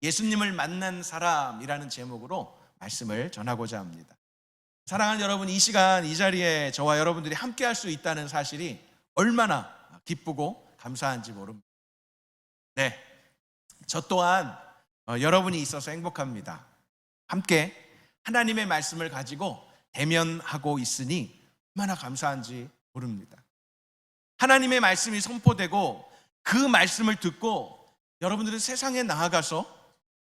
예수님을 만난 사람이라는 제목으로 말씀을 전하고자 합니다. 사랑하는 여러분, 이 시간 이 자리에 저와 여러분들이 함께 할 수 있다는 사실이 얼마나 기쁘고 감사한지 모릅니다. 네, 저 또한 여러분이 있어서 행복합니다. 함께 하나님의 말씀을 가지고 대면하고 있으니 얼마나 감사한지 모릅니다. 하나님의 말씀이 선포되고 그 말씀을 듣고 여러분들은 세상에 나아가서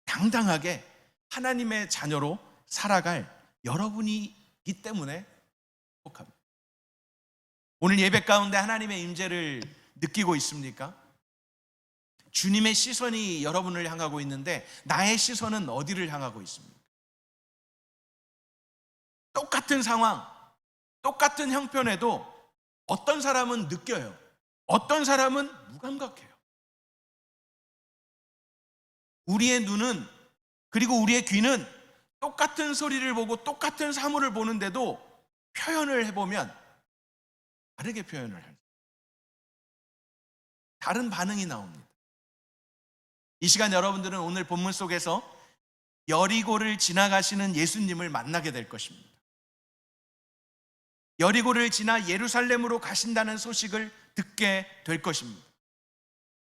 당당하게 하나님의 자녀로 살아갈 여러분이기 때문에 행복합니다. 오늘 예배 가운데 하나님의 임재를 느끼고 있습니까? 주님의 시선이 여러분을 향하고 있는데 나의 시선은 어디를 향하고 있습니까? 똑같은 상황, 똑같은 형편에도 어떤 사람은 느껴요. 어떤 사람은 무감각해요. 우리의 눈은, 그리고 우리의 귀는 똑같은 소리를 보고 똑같은 사물을 보는데도 표현을 해보면 다르게 표현을 해요. 다른 반응이 나옵니다. 이 시간 여러분들은 오늘 본문 속에서 여리고를 지나가시는 예수님을 만나게 될 것입니다. 여리고를 지나 예루살렘으로 가신다는 소식을 듣게 될 것입니다.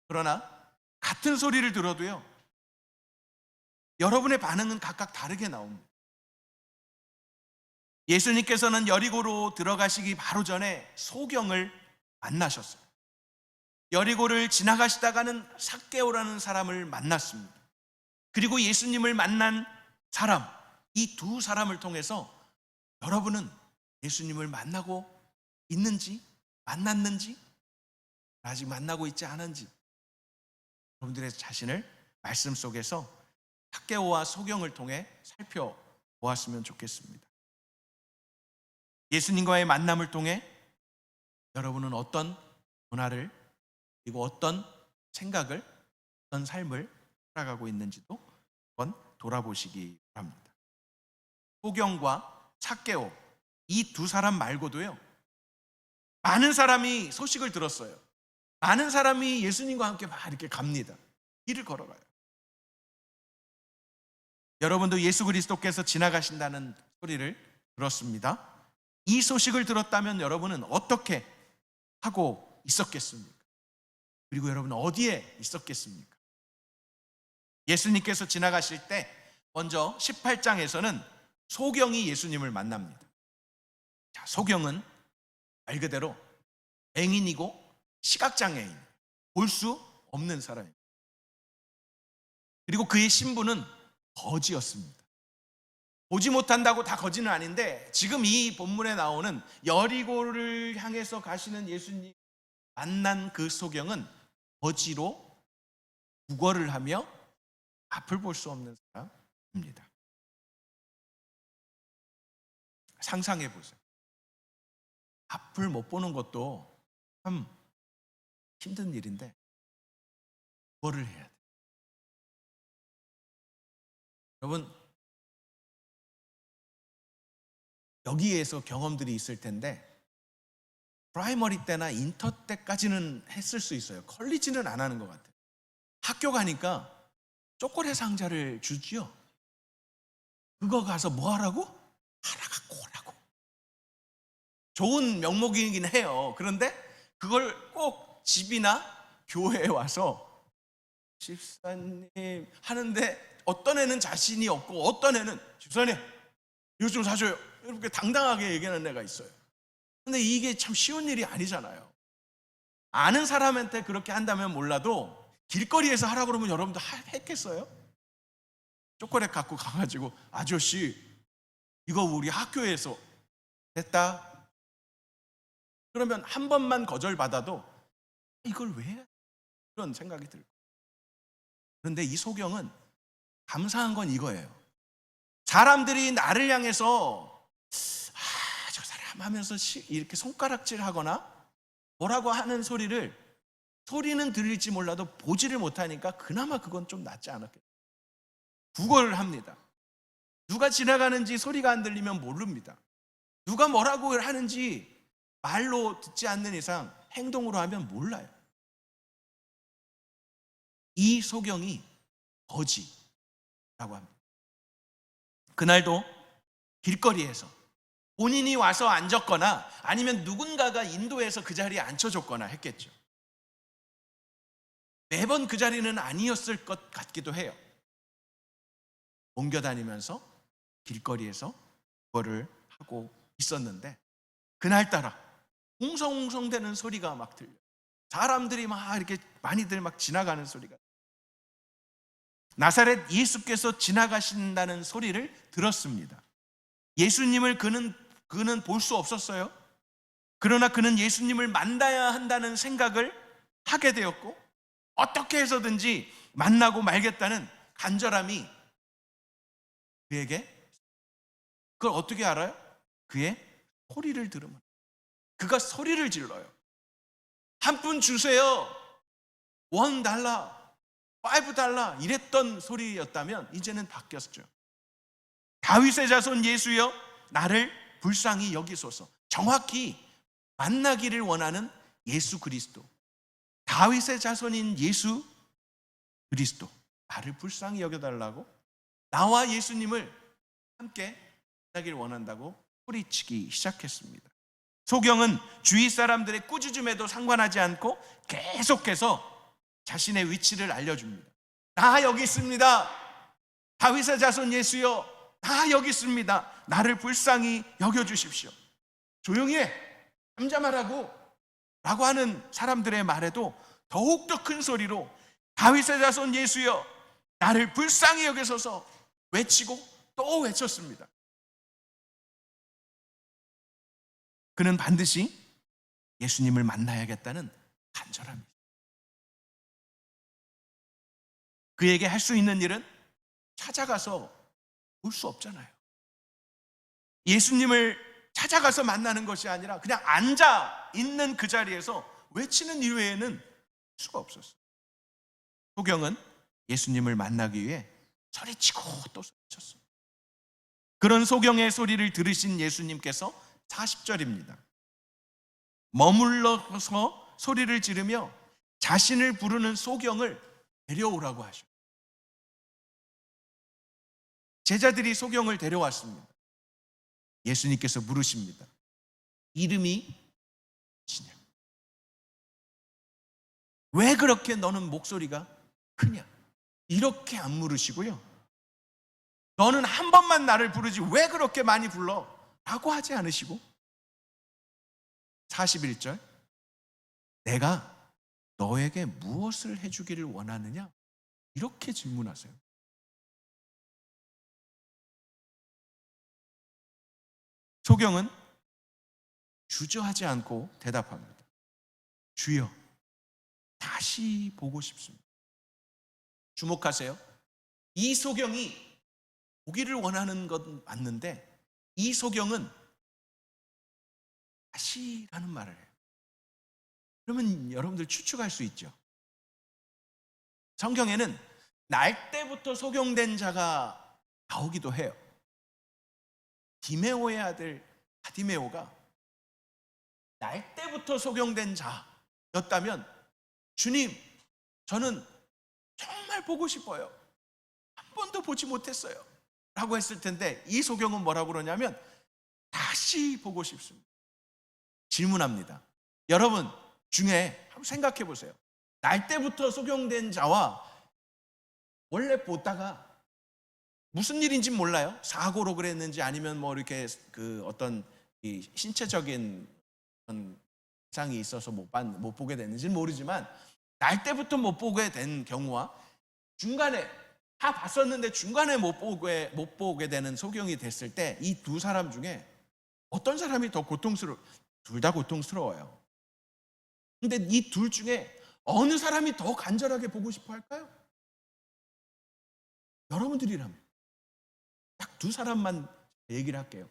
그러나 같은 소리를 들어도요, 여러분의 반응은 각각 다르게 나옵니다. 예수님께서는 여리고로 들어가시기 바로 전에 소경을 만나셨어요. 여리고를 지나가시다가는 삭개오라는 사람을 만났습니다. 그리고 예수님을 만난 사람, 이 두 사람을 통해서 여러분은 예수님을 만나고 있는지, 만났는지, 아직 만나고 있지 않은지 여러분들의 자신을 말씀 속에서 삭개오와 소경을 통해 살펴보았으면 좋겠습니다. 예수님과의 만남을 통해 여러분은 어떤 문화를, 그리고 어떤 생각을, 어떤 삶을 살아가고 있는지도 한번 돌아보시기 바랍니다. 소경과 삭개오, 이 두 사람 말고도요, 많은 사람이 소식을 들었어요. 많은 사람이 예수님과 함께 막 이렇게 갑니다. 길을 걸어가요. 여러분도 예수 그리스도께서 지나가신다는 소리를 들었습니다. 이 소식을 들었다면 여러분은 어떻게 하고 있었겠습니까? 그리고 여러분은 어디에 있었겠습니까? 예수님께서 지나가실 때 먼저 18장에서는 소경이 예수님을 만납니다. 자, 소경은 말 그대로 맹인이고 시각장애인, 볼 수 없는 사람입니다. 그리고 그의 신분은 거지였습니다. 보지 못한다고 다 거지는 아닌데, 지금 이 본문에 나오는 여리고를 향해서 가시는 예수님 만난 그 소경은 거지로 구걸을 하며 앞을 볼 수 없는 사람입니다. 상상해 보세요. 앞을 못 보는 것도 참 힘든 일인데 구걸을 해야 돼요. 여러분, 여기에서 경험들이 있을 텐데 프라이머리 때나 인터 때까지는 했을 수 있어요. 컬리지는 안 하는 것 같아요. 학교 가니까 초콜릿 상자를 주지요. 그거 가서 뭐 하라고? 하나 갖고 오라고. 좋은 명목이긴 해요. 그런데 그걸 꼭 집이나 교회에 와서 집사님 하는데 어떤 애는 자신이 없고 어떤 애는 집사님 이거 좀 사줘요, 이렇게 당당하게 얘기하는 애가 있어요. 근데 이게 참 쉬운 일이 아니잖아요. 아는 사람한테 그렇게 한다면 몰라도 길거리에서 하라고 그러면 여러분도 했겠어요? 초콜릿 갖고 가가지고 아저씨 이거 우리 학교에서 됐다 그러면 한 번만 거절받아도 이걸 왜 해? 그런 생각이 들고. 그런데 이 소경은 감사한 건 이거예요. 사람들이 나를 향해서 저 사람 하면서 이렇게 손가락질 하거나 뭐라고 하는 소리는 들릴지 몰라도 보지를 못하니까 그나마 그건 좀 낫지 않았겠어요. 구걸을 합니다. 누가 지나가는지 소리가 안 들리면 모릅니다. 누가 뭐라고 하는지 말로 듣지 않는 이상 행동으로 하면 몰라요. 이 소경이 거지, 합니다. 그날도 길거리에서 본인이 와서 앉았거나 아니면 누군가가 인도해서 그 자리에 앉혀줬거나 했겠죠. 매번 그 자리는 아니었을 것 같기도 해요. 옮겨다니면서 길거리에서 그거를 하고 있었는데 그날따라 웅성웅성대는 소리가 막 들려요. 사람들이 막 이렇게 많이들 막 지나가는 소리가. 나사렛 예수께서 지나가신다는 소리를 들었습니다. 예수님을 그는 볼 수 없었어요. 그러나 그는 예수님을 만나야 한다는 생각을 하게 되었고 어떻게 해서든지 만나고 말겠다는 간절함이 그에게, 그걸 어떻게 알아요? 그의 소리를 들으면. 그가 소리를 질러요. 한 푼 주세요. $1, $5 이랬던 소리였다면 이제는 바뀌었죠. 다윗의 자손 예수여 나를 불쌍히 여기소서. 정확히 만나기를 원하는 예수 그리스도, 다윗의 자손인 예수 그리스도, 나를 불쌍히 여겨달라고, 나와 예수님을 함께 만나기를 원한다고 소리치기 시작했습니다. 소경은 주위 사람들의 꾸짖음에도 상관하지 않고 계속해서 자신의 위치를 알려줍니다. 나 여기 있습니다. 다윗의 자손 예수여, 나 여기 있습니다. 나를 불쌍히 여겨주십시오. 조용히 해, 잠잠하라고 라고 하는 사람들의 말에도 더욱더 큰 소리로 다윗의 자손 예수여, 나를 불쌍히 여기소서 외치고 또 외쳤습니다. 그는 반드시 예수님을 만나야겠다는 간절함이, 그에게 할 수 있는 일은 찾아가서 볼 수 없잖아요. 예수님을 찾아가서 만나는 것이 아니라 그냥 앉아 있는 그 자리에서 외치는 이외에는 수가 없었어요. 소경은 예수님을 만나기 위해 소리치고 또 소리쳤어요. 그런 소경의 소리를 들으신 예수님께서 40절입니다. 머물러서 소리를 지르며 자신을 부르는 소경을 데려오라고 하셔. 제자들이 소경을 데려왔습니다. 예수님께서 물으십니다. 이름이 무엇이냐? 왜 그렇게 너는 목소리가 크냐? 이렇게 안 물으시고요. 너는 한 번만 나를 부르지 왜 그렇게 많이 불러? 라고 하지 않으시고 41절, 내가 너에게 무엇을 해주기를 원하느냐? 이렇게 질문하세요. 소경은 주저하지 않고 대답합니다. 주여, 다시 보고 싶습니다. 주목하세요. 이 소경이 보기를 원하는 건 맞는데 이 소경은 다시라는 말을 해요. 그러면 여러분들 추측할 수 있죠. 성경에는 날 때부터 소경된 자가 나오기도 해요. 디메오의 아들 바디메오가 날 때부터 소경된 자였다면 주님, 저는 정말 보고 싶어요. 한 번도 보지 못했어요. 라고 했을 텐데 이 소경은 뭐라고 그러냐면 다시 보고 싶습니다. 질문합니다. 여러분 중에 한번 생각해 보세요. 날 때부터 소경된 자와 원래 보다가 무슨 일인지 몰라요. 사고로 그랬는지 아니면 뭐 이렇게 그 어떤 이 신체적인 이상이 있어서 못 보게 됐는지는 모르지만 날 때부터 못 보게 된 경우와 중간에 다 봤었는데 중간에 못 보게 되는 소경이 됐을 때 이 두 사람 중에 어떤 사람이 더 둘 다 고통스러워요. 근데 이 둘 중에 어느 사람이 더 간절하게 보고 싶어 할까요? 여러분들이라면 딱 두 사람만 얘기를 할게요.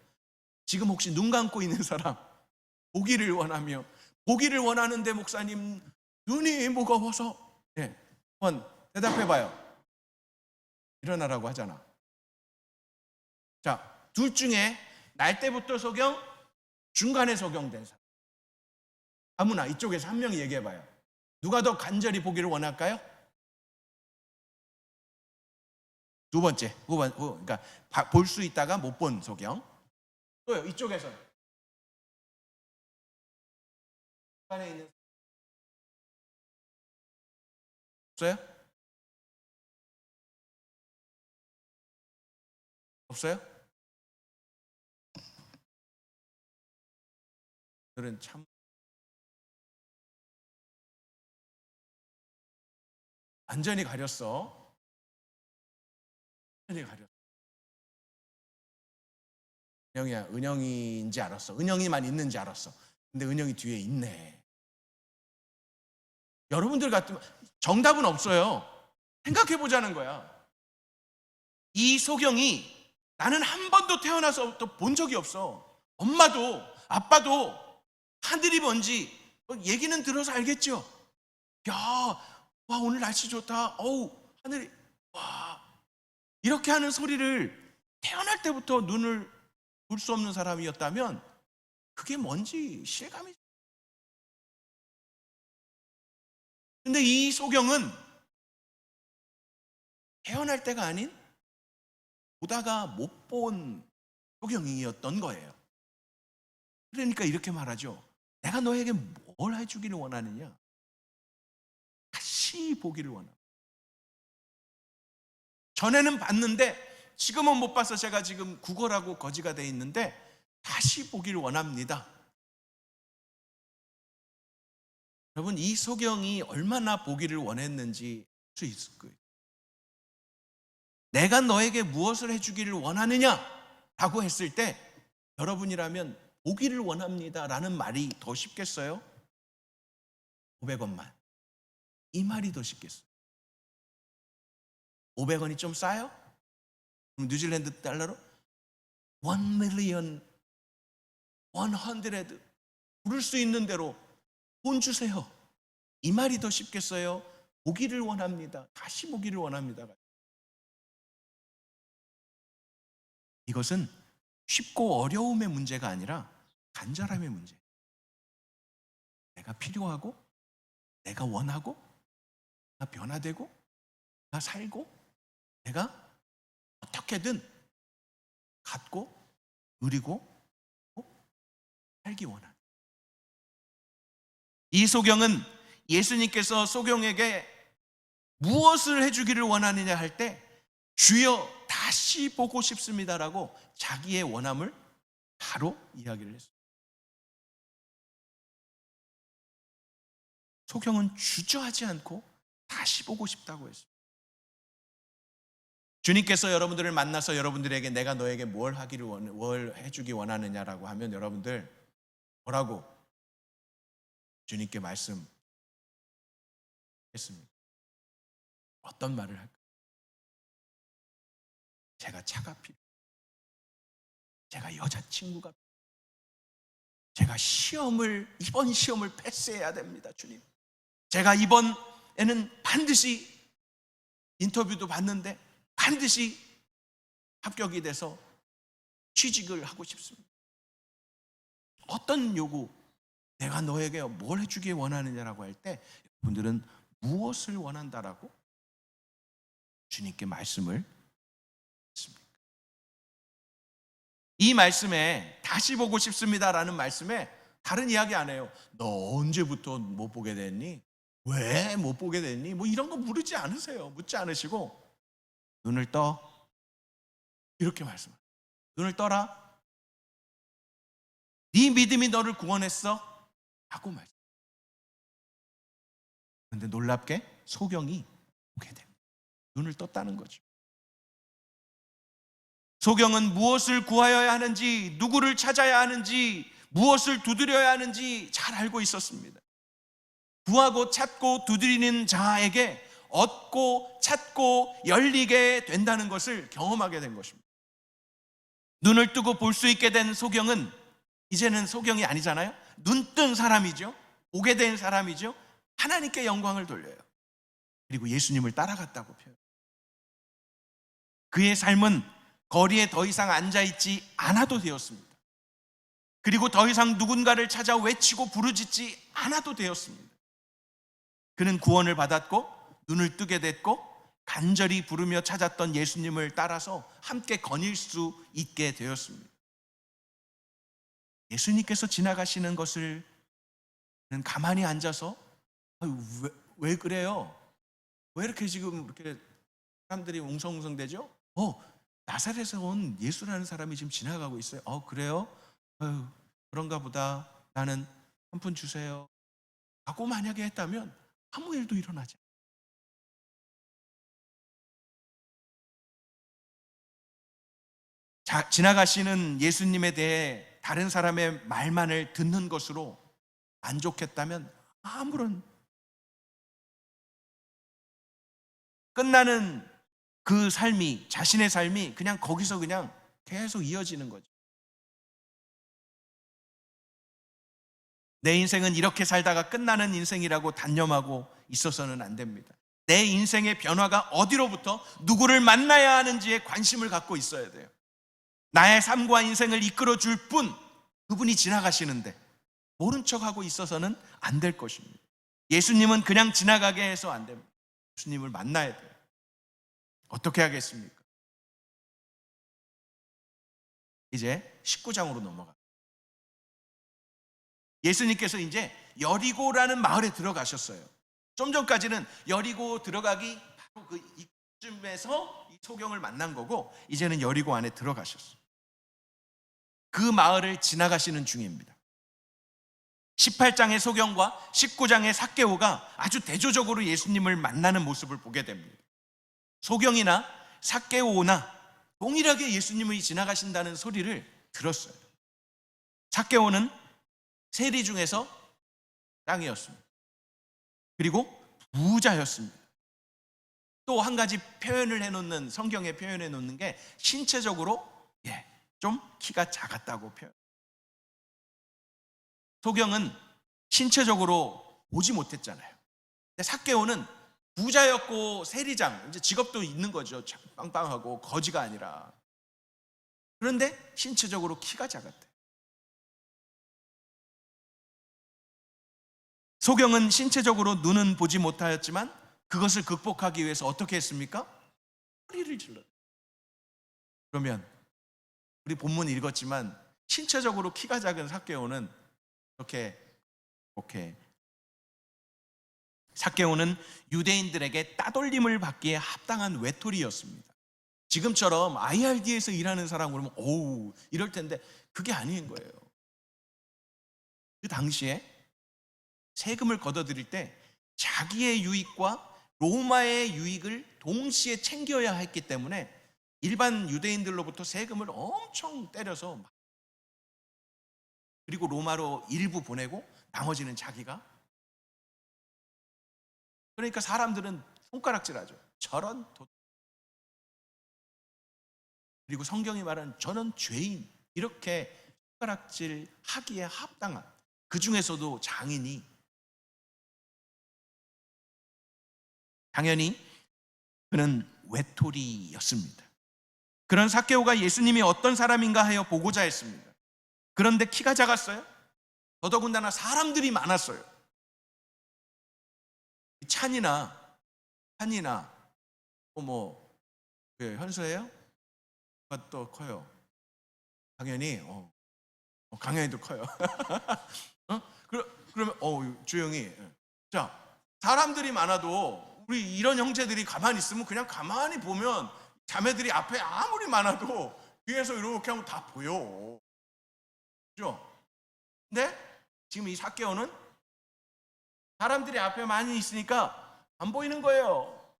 지금 혹시 눈 감고 있는 사람, 보기를 원하며 보기를 원하는데 목사님 눈이 무거워서, 네, 한번 대답해봐요. 일어나라고 하잖아. 자, 둘 중에 날 때부터 소경, 중간에 소경된 사람, 아무나 이쪽에서 한 명이 얘기해봐요. 누가 더 간절히 보기를 원할까요? 두 번째, 그러니까 볼 수 있다가 못 본 소경. 또요, 이쪽에서 안에 있는 없어요? 없어요? 그들은 참 완전히 가렸어. 완전히 가렸어. 은영이야, 은영이인지 알았어. 은영이만 있는지 알았어. 근데 은영이 뒤에 있네. 여러분들 같으면 정답은 없어요. 생각해 보자는 거야. 이 소경이 나는 한 번도 태어나서 또 본 적이 없어. 엄마도 아빠도 하늘이 뭔지 얘기는 들어서 알겠죠. 야, 와, 오늘 날씨 좋다. 어우, 하늘이, 와, 이렇게 하는 소리를 태어날 때부터 눈을 볼 수 없는 사람이었다면 그게 뭔지 실감이. 근데 이 소경은 태어날 때가 아닌 보다가 못 본 소경이었던 거예요. 그러니까 이렇게 말하죠. 내가 너에게 뭘 해주기를 원하느냐? 다시 보기를 원합니다. 전에는 봤는데 지금은 못 봐서 제가 지금 구걸하고 거지가 돼 있는데 다시 보기를 원합니다. 여러분, 이 소경이 얼마나 보기를 원했는지 알 수 있을 거예요. 내가 너에게 무엇을 해주기를 원하느냐? 라고 했을 때 여러분이라면 보기를 원합니다 라는 말이 더 쉽겠어요? 500원만. 이 말이 더 쉽겠어요. 500원이 좀 싸요? 그럼 뉴질랜드 달러로 1,000,000, 100, 부를 수 있는 대로 돈 주세요. 이 말이 더 쉽겠어요? 보기를 원합니다. 다시 보기를 원합니다. 이것은 쉽고 어려움의 문제가 아니라 간절함의 문제. 내가 필요하고, 내가 원하고, 내가 변화되고, 내가 살고, 내가 어떻게든 갖고, 누리고, 살기 원하는. 이 소경은 예수님께서 소경에게 무엇을 해주기를 원하느냐 할 때 주여 다시 보고 싶습니다라고 자기의 원함을 바로 이야기를 했어요. 소경은 주저하지 않고 다시 보고 싶다고 했어요. 주님께서 여러분들을 만나서 여러분들에게 내가 너에게 뭘 해주기 원하느냐라고 하면 여러분들 뭐라고 주님께 말씀했습니다. 어떤 말을 할까? 제가 차가 필요해요. 제가 여자친구가 필요해요. 제가 이번 시험을 패스해야 됩니다, 주님. 제가 이번에는 반드시 인터뷰도 봤는데 반드시 합격이 돼서 취직을 하고 싶습니다. 어떤 요구, 내가 너에게 뭘 해주길 원하느냐라고 할 때 여러분들은 무엇을 원한다라고 주님께 말씀을 했습니까? 이 말씀에 다시 보고 싶습니다라는 말씀에 다른 이야기 안 해요. 너 언제부터 못 보게 됐니? 왜 못 보게 됐니? 뭐 이런 거 묻지 않으시고 눈을 떠, 이렇게 말씀해요. 눈을 떠라. 네 믿음이 너를 구원했어 하고 말씀. 그런데 놀랍게 소경이 보게 됩니다. 눈을 떴다는 거죠. 소경은 무엇을 구하여야 하는지, 누구를 찾아야 하는지, 무엇을 두드려야 하는지 잘 알고 있었습니다. 구하고 찾고 두드리는 자에게 얻고 찾고 열리게 된다는 것을 경험하게 된 것입니다. 눈을 뜨고 볼 수 있게 된 소경은 이제는 소경이 아니잖아요. 눈 뜬 사람이죠. 보게 된 사람이죠. 하나님께 영광을 돌려요. 그리고 예수님을 따라갔다고 표현해요. 그의 삶은 거리에 더 이상 앉아있지 않아도 되었습니다. 그리고 더 이상 누군가를 찾아 외치고 부르짖지 않아도 되었습니다. 그는 구원을 받았고 눈을 뜨게 됐고 간절히 부르며 찾았던 예수님을 따라서 함께 거닐 수 있게 되었습니다. 예수님께서 지나가시는 것을 가만히 앉아서 왜 그래요? 왜 이렇게 지금 이렇게 사람들이 웅성웅성대죠? 나사렛에서 온 예수라는 사람이 지금 지나가고 있어요. 그래요? 그런가 보다. 나는 한 푼 주세요 라고 만약에 했다면 아무 일도 일어나지 않아요. 지나가시는 예수님에 대해 다른 사람의 말만을 듣는 것으로 만족했다면 아무런 끝나는 그 삶이, 자신의 삶이 그냥 거기서 그냥 계속 이어지는 거죠. 내 인생은 이렇게 살다가 끝나는 인생이라고 단념하고 있어서는 안 됩니다. 내 인생의 변화가 어디로부터 누구를 만나야 하는지에 관심을 갖고 있어야 돼요. 나의 삶과 인생을 이끌어 줄 분, 그분이 지나가시는데 모른 척하고 있어서는 안 될 것입니다. 예수님은 그냥 지나가게 해서 안 됩니다. 예수님을 만나야 돼요. 어떻게 하겠습니까? 이제 19장으로 넘어가. 예수님께서 이제 여리고라는 마을에 들어가셨어요. 좀 전까지는 여리고 들어가기 바로 그 이쯤에서 이 소경을 만난 거고, 이제는 여리고 안에 들어가셨어요. 그 마을을 지나가시는 중입니다. 18장의 소경과 19장의 삭개오가 아주 대조적으로 예수님을 만나는 모습을 보게 됩니다. 소경이나 삭개오나 동일하게 예수님이 지나가신다는 소리를 들었어요. 삭개오는 세리 중에서 짱이었습니다. 그리고 부자였습니다. 또 한 가지 표현을 해놓는, 성경에 표현해 놓는 게 신체적으로 좀 키가 작았다고 표현. 소경은 신체적으로 보지 못했잖아요. 근데 삭개오는 부자였고 세리장, 이제 직업도 있는 거죠. 빵빵하고 거지가 아니라. 그런데 신체적으로 키가 작았대. 소경은 신체적으로 눈은 보지 못하였지만 그것을 극복하기 위해서 어떻게 했습니까? 소리를 질렀어요. 그러면 우리 본문 읽었지만 신체적으로 키가 작은 삭개오는 이렇게 삭개오는 유대인들에게 따돌림을 받기에 합당한 외톨이였습니다. 지금처럼 IRD에서 일하는 사람 그러면 오우 이럴 텐데 그게 아닌 거예요. 그 당시에 세금을 걷어들일 때 자기의 유익과 로마의 유익을 동시에 챙겨야 했기 때문에 일반 유대인들로부터 세금을 엄청 때려서, 그리고 로마로 일부 보내고 나머지는 자기가. 그러니까 사람들은 손가락질하죠. 저런 그리고 성경이 말하는 저는 죄인, 이렇게 손가락질 하기에 합당한, 그 중에서도 장인이, 당연히 그는 외톨이였습니다. 그런 삭개오가 예수님이 어떤 사람인가 하여 보고자 했습니다. 그런데 키가 작았어요. 더더군다나 사람들이 많았어요. 찬이나 현수예요? 누가 또 커요? 당연히 강현이도 커요. 그러면 주영이, 자, 사람들이 많아도 우리 이런 형제들이 가만히 있으면 그냥 가만히 보면 자매들이 앞에 아무리 많아도 뒤에서 이렇게 하면 다 보여. 그죠? 근데 지금 이 삭개오는 사람들이 앞에 많이 있으니까 안 보이는 거예요.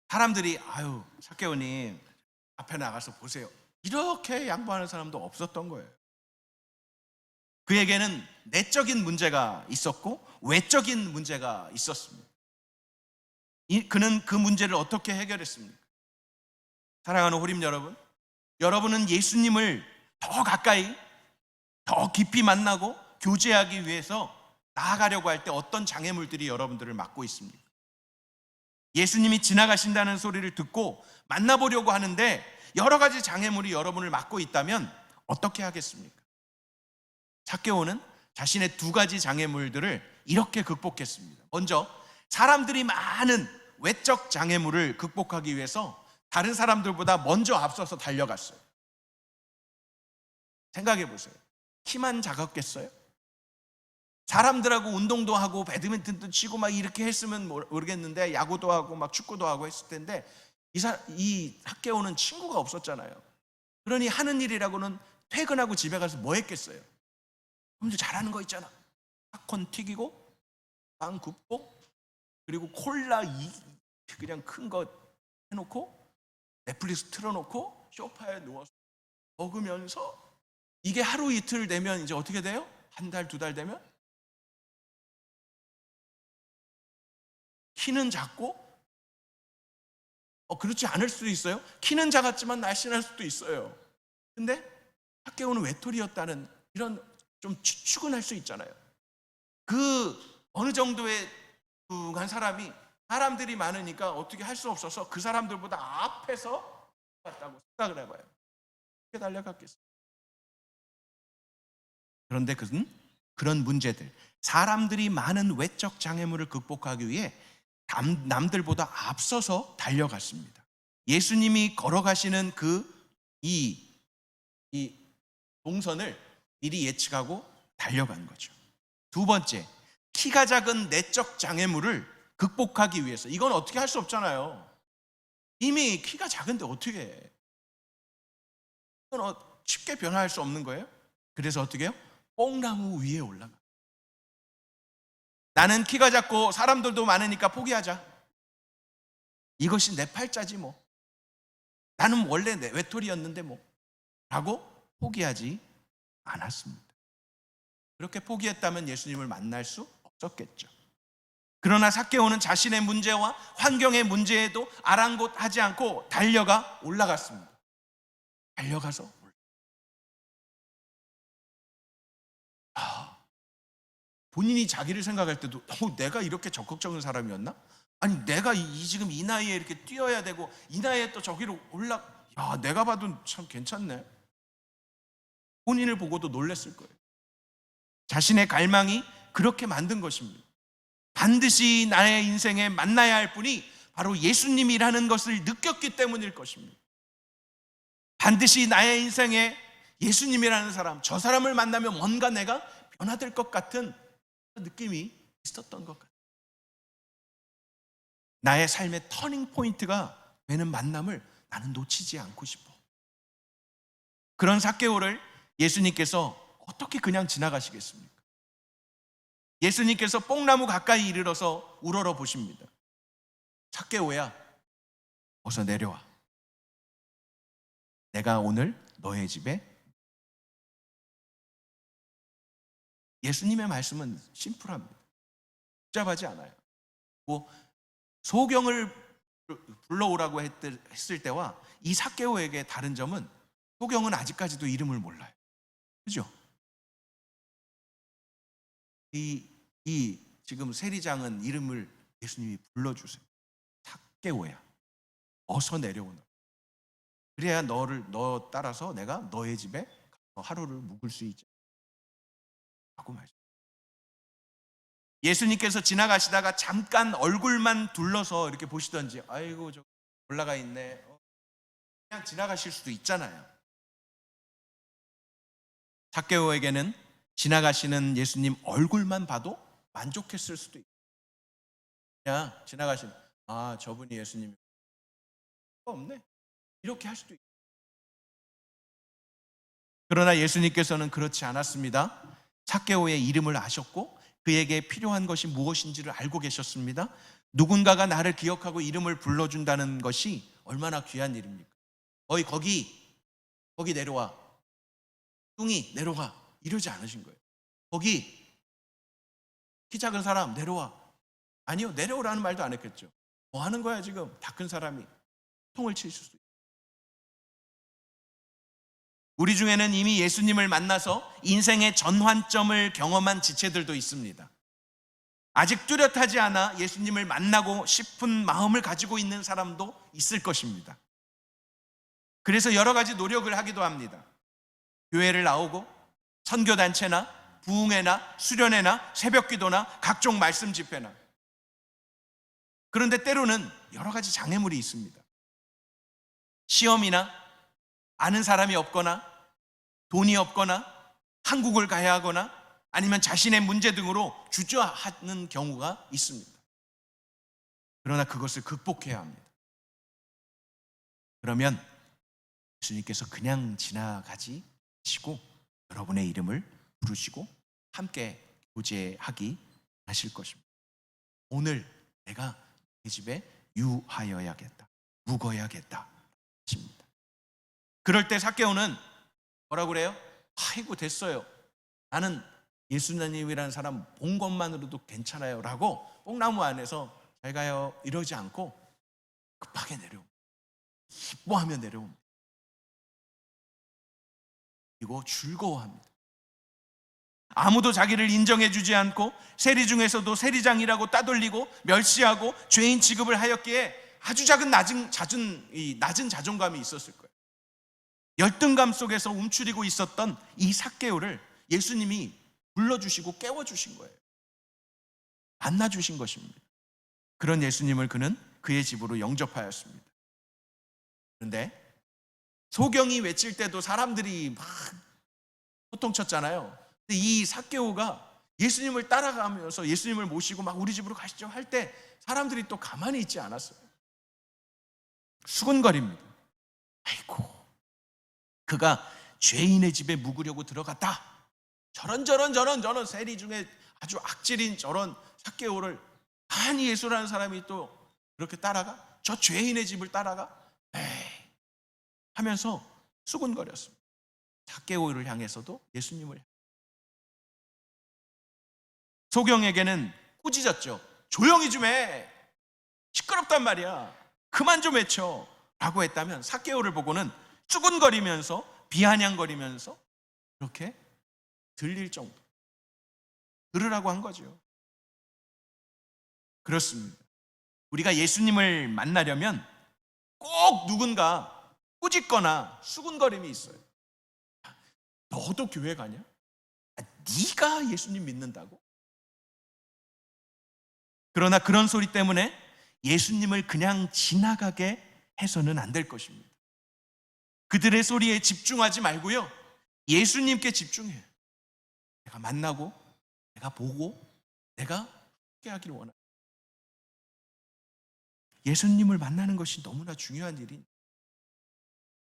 사람들이 삭개오님 앞에 나가서 보세요, 이렇게 양보하는 사람도 없었던 거예요. 그에게는 내적인 문제가 있었고 외적인 문제가 있었습니다. 그는 그 문제를 어떻게 해결했습니까? 사랑하는 호림 여러분, 여러분은 예수님을 더 가까이, 더 깊이 만나고 교제하기 위해서 나아가려고 할 때 어떤 장애물들이 여러분들을 막고 있습니까? 예수님이 지나가신다는 소리를 듣고 만나보려고 하는데 여러 가지 장애물이 여러분을 막고 있다면 어떻게 하겠습니까? 삭개오는 자신의 두 가지 장애물들을 이렇게 극복했습니다. 먼저 사람들이 많은 외적 장애물을 극복하기 위해서 다른 사람들보다 먼저 앞서서 달려갔어요. 생각해 보세요. 키만 작았겠어요? 사람들하고 운동도 하고 배드민턴도 치고 막 이렇게 했으면 모르겠는데, 야구도 하고 막 축구도 하고 했을 텐데 이 학교오는 친구가 없었잖아요. 그러니 하는 일이라고는 퇴근하고 집에 가서 뭐 했겠어요? 여러분들 잘하는 거 있잖아. 팝콘 튀기고 빵 굽고 그리고 콜라 그냥 큰 거 해놓고 넷플릭스 틀어놓고 소파에 누워서 먹으면서, 이게 하루 이틀 되면 이제 어떻게 돼요? 한 달, 두 달 되면 키는 작고, 그렇지 않을 수도 있어요. 키는 작았지만 날씬할 수도 있어요. 근데 학교오는 외톨이였다는 이런 좀 추측은 할 수 있잖아요. 그 어느 정도의 한 사람이 사람들이 많으니까 어떻게 할 수 없어서 그 사람들보다 앞에서 갔다고 생각을 해봐요. 어떻게 달려갔겠어요? 그런데 그런 문제들, 사람들이 많은 외적 장애물을 극복하기 위해 남들보다 앞서서 달려갔습니다. 예수님이 걸어가시는 이 동선을 미리 예측하고 달려간 거죠. 두 번째, 키가 작은 내적 장애물을 극복하기 위해서, 이건 어떻게 할 수 없잖아요. 이미 키가 작은데 어떻게 해? 이건 쉽게 변화할 수 없는 거예요. 그래서 어떻게 해요? 뽕나무 위에 올라가. 나는 키가 작고 사람들도 많으니까 포기하자. 이것이 내 팔자지 뭐. 나는 원래 내 외톨이였는데 뭐. 라고 포기하지 않았습니다. 그렇게 포기했다면 예수님을 만날 수 없었겠죠. 그러나 삭개오는 자신의 문제와 환경의 문제에도 아랑곳하지 않고 달려가 올라갔습니다. 달려가서 본인이 자기를 생각할 때도 내가 이렇게 적극적인 사람이었나? 아니 내가 지금 이 나이에 이렇게 뛰어야 되고 이 나이에 또 저기로 내가 봐도 참 괜찮네. 본인을 보고도 놀랬을 거예요. 자신의 갈망이 그렇게 만든 것입니다. 반드시 나의 인생에 만나야 할 분이 바로 예수님이라는 것을 느꼈기 때문일 것입니다. 반드시 나의 인생에 예수님이라는 사람, 저 사람을 만나면 뭔가 내가 변화될 것 같은 느낌이 있었던 것 같아요. 나의 삶의 터닝 포인트가 되는 만남을 나는 놓치지 않고 싶어. 그런 삭개오를 예수님께서 어떻게 그냥 지나가시겠습니까? 예수님께서 뽕나무 가까이 이르러서 우러러 보십니다. 삭개오야, 어서 내려와. 내가 오늘 너의 집에. 예수님의 말씀은 심플합니다. 복잡하지 않아요. 소경을 불러오라고 했을 때와 이 삭개오에게 다른 점은, 소경은 아직까지도 이름을 몰라요. 그죠? 지금 세리장은 이름을 예수님이 불러주세요. 삭개오야, 어서 내려오너라. 그래야 너 따라서 내가 너의 집에 가서 하루를 묵을 수 있지. 라고 말씀. 예수님께서 지나가시다가 잠깐 얼굴만 둘러서 이렇게 보시던지, 아이고 저 올라가 있네, 그냥 지나가실 수도 있잖아요. 삭개오에게는 지나가시는 예수님 얼굴만 봐도 만족했을 수도 있어요. 그냥 지나가시는, 저분이 예수님이 없네, 이렇게 할 수도 있어요. 그러나 예수님께서는 그렇지 않았습니다. 삭개오의 이름을 아셨고 그에게 필요한 것이 무엇인지를 알고 계셨습니다. 누군가가 나를 기억하고 이름을 불러준다는 것이 얼마나 귀한 일입니까? 거기 내려와, 뚱이 내려와, 이러지 않으신 거예요. 거기 키 작은 사람 내려와. 아니요, 내려오라는 말도 안 했겠죠. 뭐 하는 거야 지금? 다 큰 사람이 통을 칠 수도 있어요. 우리 중에는 이미 예수님을 만나서 인생의 전환점을 경험한 지체들도 있습니다. 아직 뚜렷하지 않아 예수님을 만나고 싶은 마음을 가지고 있는 사람도 있을 것입니다. 그래서 여러 가지 노력을 하기도 합니다. 교회를 나오고 선교단체나 부흥회나 수련회나 새벽기도나 각종 말씀 집회나. 그런데 때로는 여러 가지 장애물이 있습니다. 시험이나 아는 사람이 없거나 돈이 없거나 한국을 가야 하거나 아니면 자신의 문제 등으로 주저하는 경우가 있습니다. 그러나 그것을 극복해야 합니다. 그러면 예수님께서 그냥 지나가지 마시고 여러분의 이름을 부르시고 함께 교제하기 하실 것입니다. 오늘 내가 내 집에 유하여야겠다, 묵어야겠다 하십니다. 그럴 때 삭개오는 뭐라고 그래요? 아이고 됐어요, 나는 예수님이라는 사람 본 것만으로도 괜찮아요 라고 뽕나무 안에서 잘 가요 이러지 않고 급하게 내려옵니다. 기뻐하며 내려옵니다. 그리고 즐거워합니다. 아무도 자기를 인정해주지 않고 세리 중에서도 세리장이라고 따돌리고 멸시하고 죄인 취급을 하였기에 아주 낮은 자존감이 있었을 거예요. 열등감 속에서 움츠리고 있었던 이 삭개오를 예수님이 불러주시고 깨워주신 거예요. 만나주신 것입니다. 그런 예수님을 그는 그의 집으로 영접하였습니다. 그런데 소경이 외칠 때도 사람들이 막 호통쳤잖아요. 근데 이 삭개오가 예수님을 따라가면서 예수님을 모시고 막 우리 집으로 가시죠 할 때 사람들이 또 가만히 있지 않았어요. 수군거립니다. 아이고, 그가 죄인의 집에 묵으려고 들어갔다. 저런 세리 중에 아주 악질인 저런 삭개오를 아니 예수라는 사람이 또 그렇게 따라가? 저 죄인의 집을 따라가? 에이 하면서 수군거렸습니다. 삭개오를 향해서도 예수님을. 소경에게는 꾸짖었죠. 조용히 좀 해, 시끄럽단 말이야, 그만 좀 외쳐 라고 했다면 삭개오를 보고는 수군거리면서 비아냥거리면서 이렇게 들릴 정도 들으라고 한 거죠. 그렇습니다. 우리가 예수님을 만나려면 꼭 누군가 꾸짖거나 수군거림이 있어요. 너도 교회 가냐? 네가 예수님 믿는다고? 그러나 그런 소리 때문에 예수님을 그냥 지나가게 해서는 안 될 것입니다. 그들의 소리에 집중하지 말고요, 예수님께 집중해요. 내가 만나고 내가 보고 내가 함께 하기를 원합니다. 예수님을 만나는 것이 너무나 중요한 일입니다.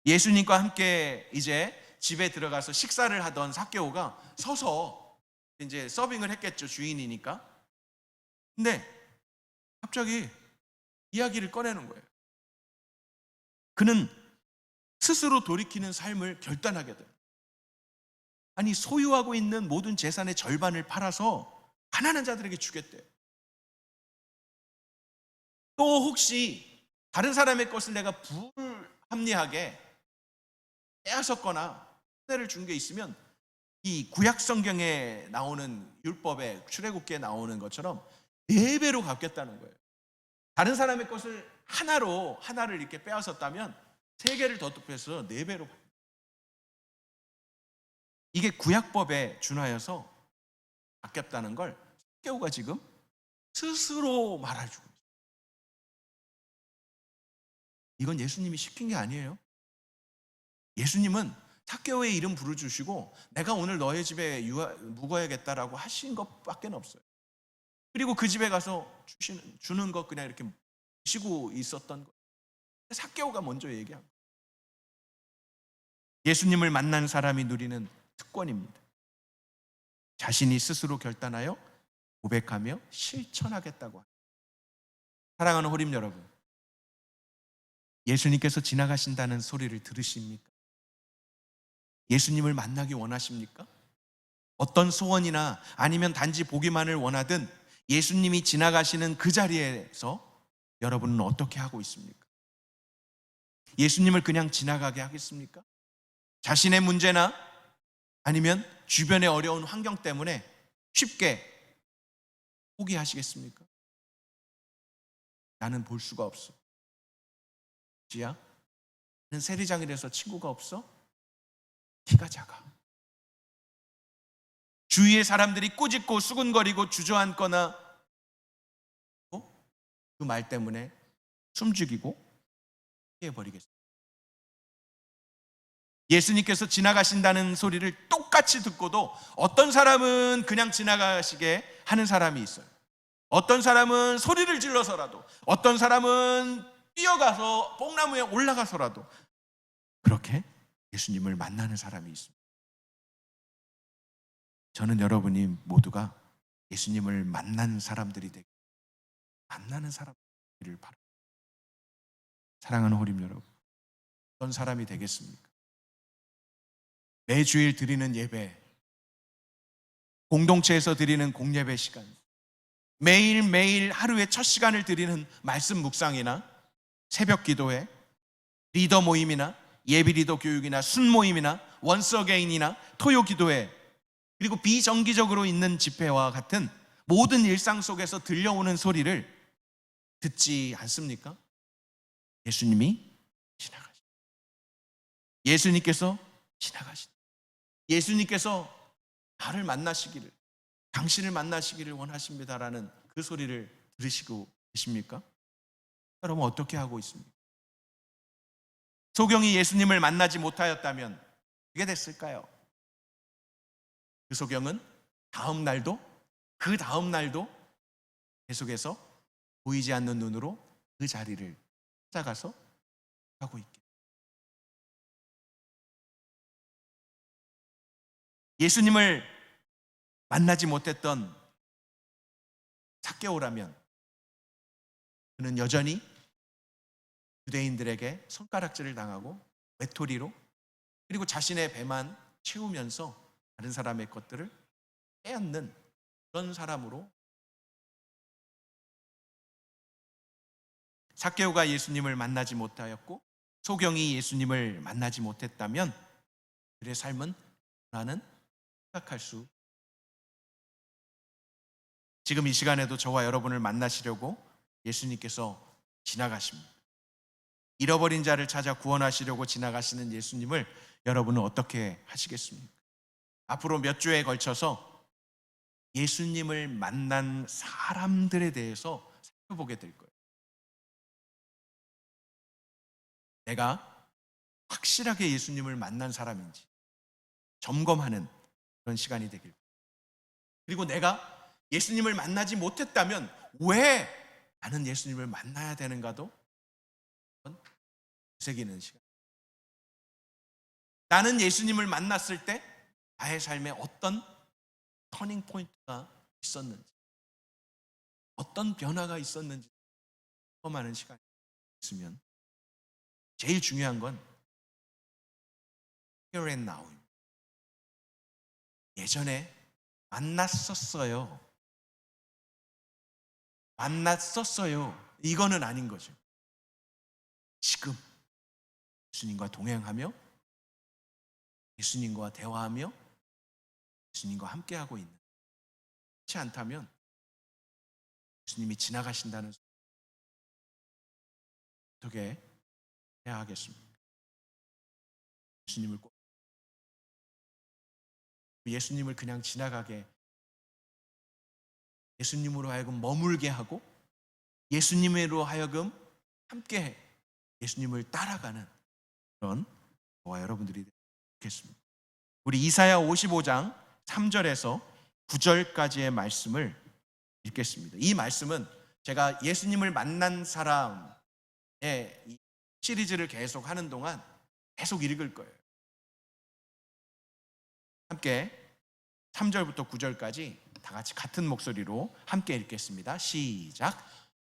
예수님과 함께 이제 집에 들어가서 식사를 하던 삭개오가 서서 이제 서빙을 했겠죠, 주인이니까. 근데 갑자기 이야기를 꺼내는 거예요. 그는 스스로 돌이키는 삶을 결단하게 돼요. 아니, 소유하고 있는 모든 재산의 절반을 팔아서 가난한 자들에게 주겠대요. 또 혹시 다른 사람의 것을 내가 불합리하게 빼앗았거나 손해를 준 게 있으면 이 구약 성경에 나오는 율법에 출애굽기에 나오는 것처럼 4배로 갚겠다는 거예요. 다른 사람의 것을 하나를 이렇게 빼앗았다면 3개를 덧붙여서 4배로. 이게 구약법에 준하여서 갚겠다는 걸 삭개오가 지금 스스로 말해주고 있어요. 이건 예수님이 시킨 게 아니에요. 예수님은 삭개오의 이름 부르주시고 내가 오늘 너의 집에 묵어야겠다라고 하신 것밖에 없어요. 그리고 그 집에 가서 주는 것 그냥 이렇게 드시고 있었던 거. 삭개오가 먼저 얘기한 거예요. 예수님을 만난 사람이 누리는 특권입니다. 자신이 스스로 결단하여 고백하며 실천하겠다고 합니다. 사랑하는 호림 여러분, 예수님께서 지나가신다는 소리를 들으십니까? 예수님을 만나기 원하십니까? 어떤 소원이나 아니면 단지 보기만을 원하든 예수님이 지나가시는 그 자리에서 여러분은 어떻게 하고 있습니까? 예수님을 그냥 지나가게 하겠습니까? 자신의 문제나 아니면 주변의 어려운 환경 때문에 쉽게 포기하시겠습니까? 나는 볼 수가 없어. 지야? 나는 세리장이라서 친구가 없어? 키가 작아. 주위의 사람들이 꾸짖고 수군거리고 주저앉거나 그 말 때문에 숨죽이고 피해버리겠습니다. 예수님께서 지나가신다는 소리를 똑같이 듣고도 어떤 사람은 그냥 지나가시게 하는 사람이 있어요. 어떤 사람은 소리를 질러서라도, 어떤 사람은 뛰어가서 뽕나무에 올라가서라도 그렇게 예수님을 만나는 사람이 있습니다. 저는 여러분이 모두가 예수님을 만난 사람들이 되길, 만나는 사람들을 바랍니다. 사랑하는 호림 여러분, 어떤 사람이 되겠습니까? 매주일 드리는 예배, 공동체에서 드리는 공예배 시간, 매일매일 하루에 첫 시간을 드리는 말씀 묵상이나 새벽 기도회, 리더 모임이나 예비 리더 교육이나 순 모임이나 원스 어게인이나 토요 기도회, 그리고 비정기적으로 있는 집회와 같은 모든 일상 속에서 들려오는 소리를 듣지 않습니까? 예수님이 지나가십니다. 예수님께서 지나가십니다. 예수님께서 나를 만나시기를, 당신을 만나시기를 원하십니다라는 그 소리를 들으시고 계십니까? 여러분 어떻게 하고 있습니까? 소경이 예수님을 만나지 못하였다면 어떻게 됐을까요? 그 소경은 다음 날도, 그 다음 날도 계속해서 보이지 않는 눈으로 그 자리를 찾아가서 하고 있게. 예수님을 만나지 못했던 삭개오라면 그는 여전히 유대인들에게 손가락질을 당하고 외톨이로, 그리고 자신의 배만 채우면서 다른 사람의 것들을 빼앗는 그런 사람으로. 삭개오가 예수님을 만나지 못하였고 소경이 예수님을 만나지 못했다면 그의 삶은 나는 생각할 수, 지금 이 시간에도 저와 여러분을 만나시려고 예수님께서 지나가십니다. 잃어버린 자를 찾아 구원하시려고 지나가시는 예수님을 여러분은 어떻게 하시겠습니까? 앞으로 몇 주에 걸쳐서 예수님을 만난 사람들에 대해서 살펴보게 될 거예요. 내가 확실하게 예수님을 만난 사람인지 점검하는 그런 시간이 되길. 그리고 내가 예수님을 만나지 못했다면 왜 나는 예수님을 만나야 되는가도 되새기는 시간. 나는 예수님을 만났을 때 나의 삶에 어떤 터닝 포인트가 있었는지, 어떤 변화가 있었는지 점검하는 시간이 있으면 제일 중요한 건 here and now입니다. 예전에 만났었어요. 이거는 아닌 거죠. 지금 예수님과 동행하며 예수님과 대화하며 예수님과 함께하고 있는, 그렇지 않다면 예수님이 지나가신다는 소리 어떻게 해야 하겠습니까? 예수님을 그냥 지나가게, 예수님으로 하여금 머물게 하고 예수님으로 하여금 함께 예수님을 따라가는 그런 저와 여러분들이 되겠습니다. 우리 이사야 55장 3절에서 9절까지의 말씀을 읽겠습니다. 이 말씀은 제가 예수님을 만난 사람의 이 시리즈를 계속 하는 동안 계속 읽을 거예요. 함께 3절부터 9절까지 다 같이 같은 목소리로 함께 읽겠습니다. 시작.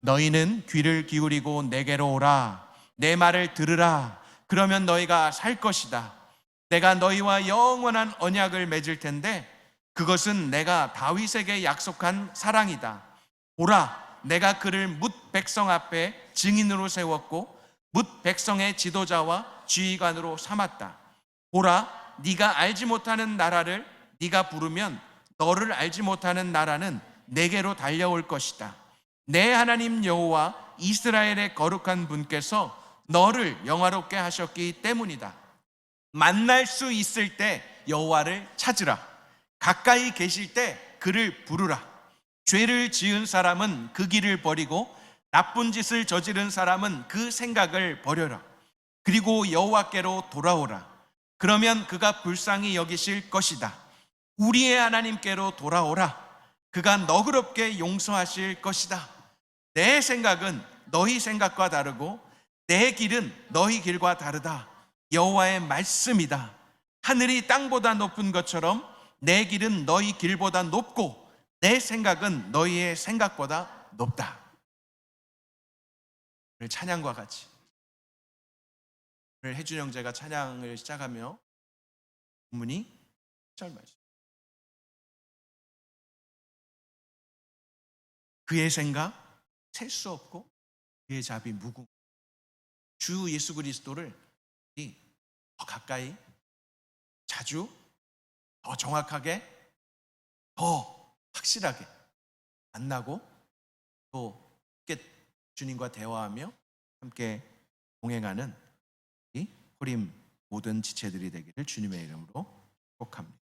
너희는 귀를 기울이고 내게로 오라. 내 말을 들으라. 그러면 너희가 살 것이다. 내가 너희와 영원한 언약을 맺을 텐데 그것은 내가 다윗에게 약속한 사랑이다. 보라, 내가 그를 뭇 백성 앞에 증인으로 세웠고 뭇 백성의 지도자와 지휘관으로 삼았다. 보라, 네가 알지 못하는 나라를 네가 부르면 너를 알지 못하는 나라는 내게로 달려올 것이다. 내 하나님 여호와 이스라엘의 거룩한 분께서 너를 영화롭게 하셨기 때문이다. 만날 수 있을 때 여호와를 찾으라. 가까이 계실 때 그를 부르라. 죄를 지은 사람은 그 길을 버리고 나쁜 짓을 저지른 사람은 그 생각을 버려라. 그리고 여호와께로 돌아오라. 그러면 그가 불쌍히 여기실 것이다. 우리의 하나님께로 돌아오라. 그가 너그럽게 용서하실 것이다. 내 생각은 너희 생각과 다르고 내 길은 너희 길과 다르다. 여호와의 말씀이다. 하늘이 땅보다 높은 것처럼 내 길은 너희 길보다 높고 내 생각은 너희의 생각보다 높다. 오늘 찬양과 같이 오늘 혜준 형제가 찬양을 시작하며 본문이 1절 말씀. 그의 생각 셀 수 없고 그의 자비 무궁. 주 예수 그리스도를 더 가까이, 자주, 더 정확하게, 더 확실하게 만나고 또 함께 주님과 대화하며 함께 동행하는 이 호림 모든 지체들이 되기를 주님의 이름으로 축복합니다.